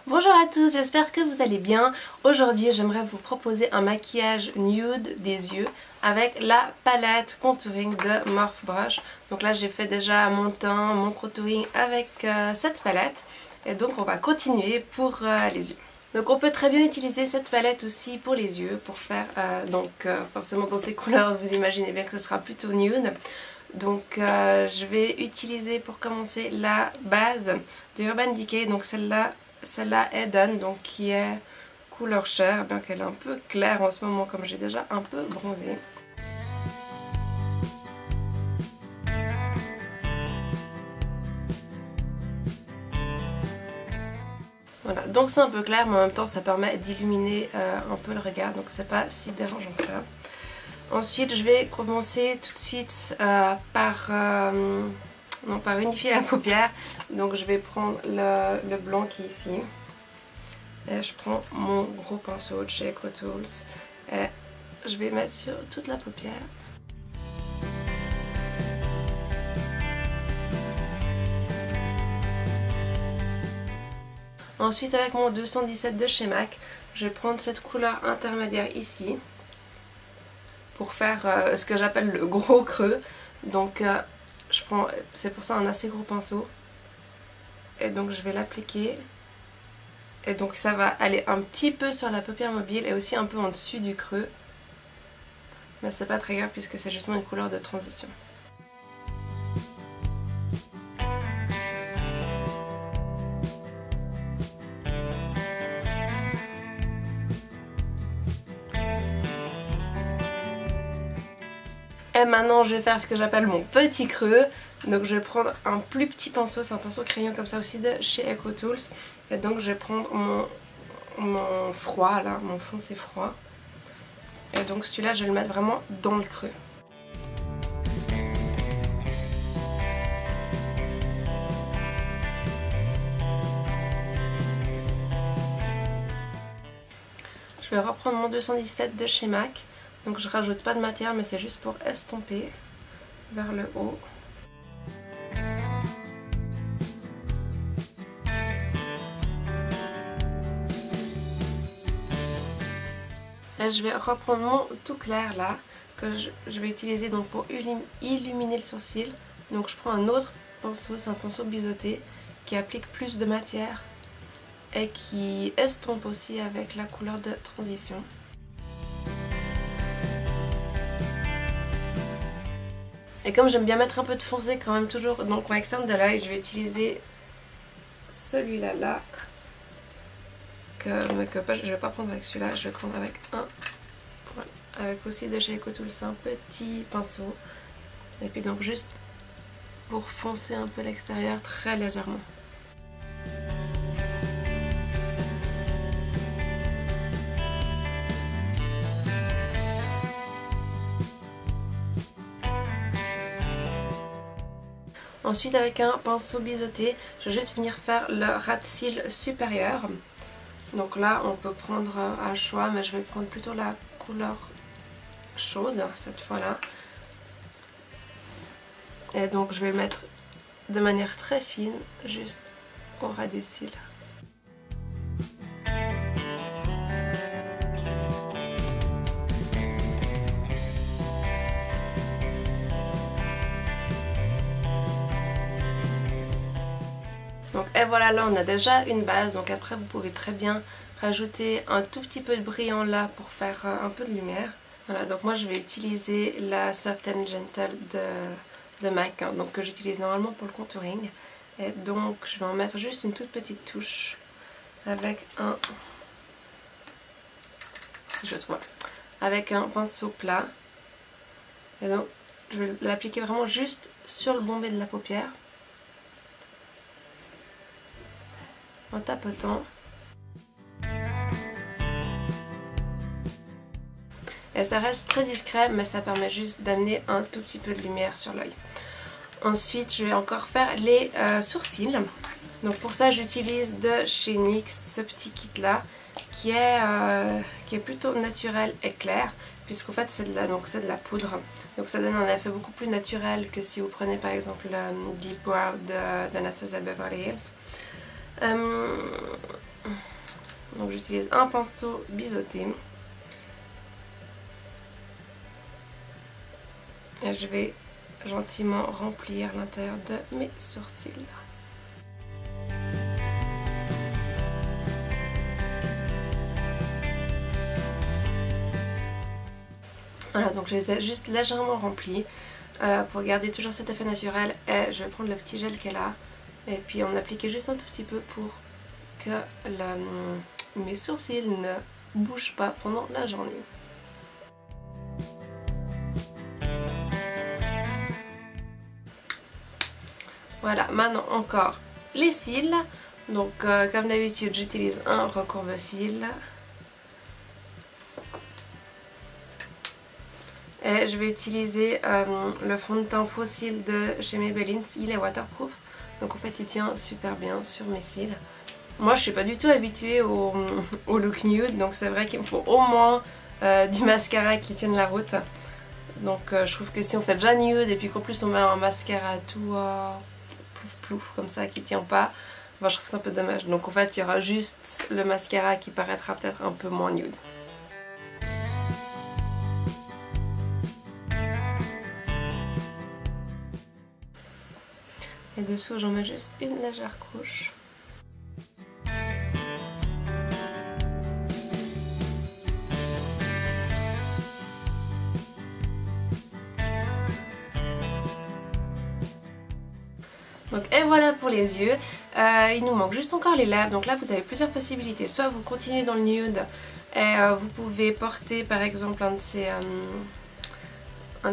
Bonjour à tous, j'espère que vous allez bien. Aujourd'hui j'aimerais vous proposer un maquillage nude des yeux avec la palette contouring de Morphe Brush. Donc là j'ai fait déjà mon teint, mon contouring avec cette palette. Et donc on va continuer pour les yeux. Donc on peut très bien utiliser cette palette aussi pour les yeux, pour faire forcément dans ces couleurs vous imaginez bien que ce sera plutôt nude. Donc je vais utiliser pour commencer la base de Urban Decay, donc celle-là est Done, donc qui est couleur chair, bien qu'elle est un peu claire en ce moment comme j'ai déjà un peu bronzé. Voilà, donc c'est un peu clair mais en même temps ça permet d'illuminer un peu le regard, donc c'est pas si dérangeant que ça. Ensuite je vais commencer tout de suite par unifier la paupière. Donc je vais prendre le blanc qui est ici. Et je prends mon gros pinceau de chez EcoTools. Et je vais mettre sur toute la paupière. Ensuite avec mon 217 de chez MAC, je vais prendre cette couleur intermédiaire ici. Pour faire ce que j'appelle le gros creux. Donc je prends, c'est pour ça, un assez gros pinceau. Et donc je vais l'appliquer. Et donc ça va aller un petit peu sur la paupière mobile et aussi un peu en dessus du creux. Mais c'est pas très grave puisque c'est justement une couleur de transition. Et maintenant je vais faire ce que j'appelle mon petit creux. Donc je vais prendre un plus petit pinceau, c'est un pinceau crayon comme ça aussi de chez EcoTools. Et donc je vais prendre mon froid là, mon foncé froid. Et donc celui-là je vais le mettre vraiment dans le creux. Je vais reprendre mon 217 de chez MAC. Donc je rajoute pas de matière mais c'est juste pour estomper vers le haut. Et je vais reprendre mon tout clair là que je vais utiliser donc pour illuminer le sourcil. Donc je prends un autre pinceau, c'est un pinceau biseauté qui applique plus de matière et qui estompe aussi avec la couleur de transition. Et comme j'aime bien mettre un peu de foncé quand même toujours dans le coin externe de l'œil, je vais utiliser celui-là là. Je vais pas prendre avec celui-là, je vais prendre avec un. Voilà. Avec aussi de chez EcoTools un petit pinceau. Et puis donc juste pour foncer un peu l'extérieur très légèrement. Ensuite avec un pinceau biseauté, je vais juste venir faire le ras de cils supérieur. Donc là on peut prendre un choix mais je vais prendre plutôt la couleur chaude cette fois là. Et donc je vais le mettre de manière très fine juste au ras des cils. Donc et voilà, là on a déjà une base, donc après vous pouvez très bien rajouter un tout petit peu de brillant là pour faire un peu de lumière. Voilà, donc moi je vais utiliser la Soft and Gentle de MAC, hein, donc que j'utilise normalement pour le contouring. Et donc je vais en mettre juste une toute petite touche avec avec un pinceau plat. Et donc je vais l'appliquer vraiment juste sur le bombé de la paupière. En tapotant. Et ça reste très discret mais ça permet juste d'amener un tout petit peu de lumière sur l'œil. Ensuite je vais encore faire les sourcils. Donc pour ça j'utilise de chez NYX ce petit kit là qui est plutôt naturel et clair, puisqu'en fait c'est de la poudre. Donc ça donne un effet beaucoup plus naturel que si vous prenez par exemple le Deep Brow d'Anastasia Beverly Hills. Donc j'utilise un pinceau biseauté. Et je vais gentiment remplir l'intérieur de mes sourcils. Voilà, donc je les ai juste légèrement remplis pour garder toujours cet effet naturel. Et je vais prendre le petit gel qu'elle a et puis en appliquer juste un tout petit peu pour que mes sourcils ne bougent pas pendant la journée. Voilà, maintenant encore les cils. Donc comme d'habitude j'utilise un recourbe-cils. Et je vais utiliser le fond de teint faux cils de chez Maybelline. Il est waterproof, donc en fait il tient super bien sur mes cils. Moi je suis pas du tout habituée au look nude, donc c'est vrai qu'il me faut au moins du mascara qui tienne la route. Donc je trouve que si on fait déjà nude et puis qu'en plus on met un mascara tout plouf plouf comme ça qui tient pas, ben, je trouve que c'est un peu dommage. Donc en fait il y aura juste le mascara qui paraîtra peut-être un peu moins nude. Et dessous j'en mets juste une légère couche. Donc et voilà pour les yeux. Il nous manque juste encore les lèvres. Donc là vous avez plusieurs possibilités. Soit vous continuez dans le nude et vous pouvez porter par exemple un de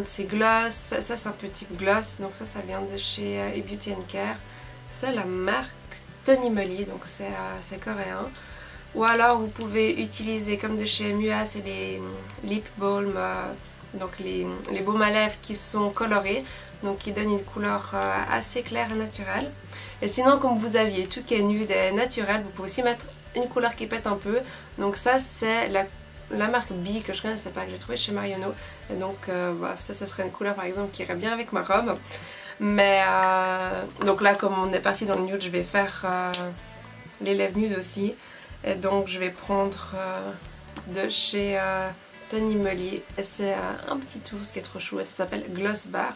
ces gloss. Ça c'est un petit gloss. Donc ça vient de chez Beauty & Care. C'est la marque Tony Moly. Donc c'est coréen. Ou alors vous pouvez utiliser comme de chez MUA, c'est les lip balm. Donc les baumes à lèvres qui sont colorés. Donc qui donnent une couleur assez claire et naturelle. Et sinon comme vous aviez tout qui est nude et naturel, vous pouvez aussi mettre une couleur qui pète un peu. Donc ça c'est la marque B que je connaissais pas, que j'ai trouvé chez Marionneau. Et donc bah, ça serait une couleur par exemple qui irait bien avec ma robe. Mais donc là comme on est parti dans le nude, je vais faire les lèvres nudes aussi. Et donc je vais prendre de chez Tony Moly. Et c'est un petit tour ce qui est trop chou. Et ça s'appelle Gloss Bar.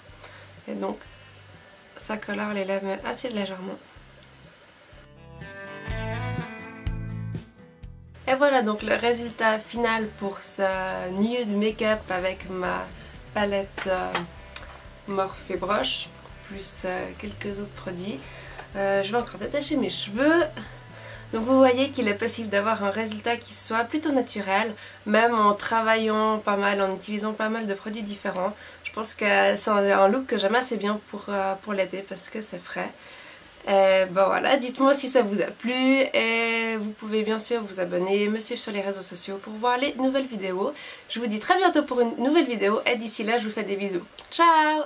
Et donc ça colore les lèvres assez légèrement. Et voilà donc le résultat final pour ce nude make-up avec ma palette Morphe et Broche plus quelques autres produits. Je vais encore détacher mes cheveux. Donc vous voyez qu'il est possible d'avoir un résultat qui soit plutôt naturel, même en travaillant pas mal, en utilisant pas mal de produits différents. Je pense que c'est un look que j'aime assez bien pour l'été parce que c'est frais. Et ben voilà, dites-moi si ça vous a plu et vous pouvez bien sûr vous abonner, me suivre sur les réseaux sociaux pour voir les nouvelles vidéos. Je vous dis très bientôt pour une nouvelle vidéo et d'ici là je vous fais des bisous. Ciao!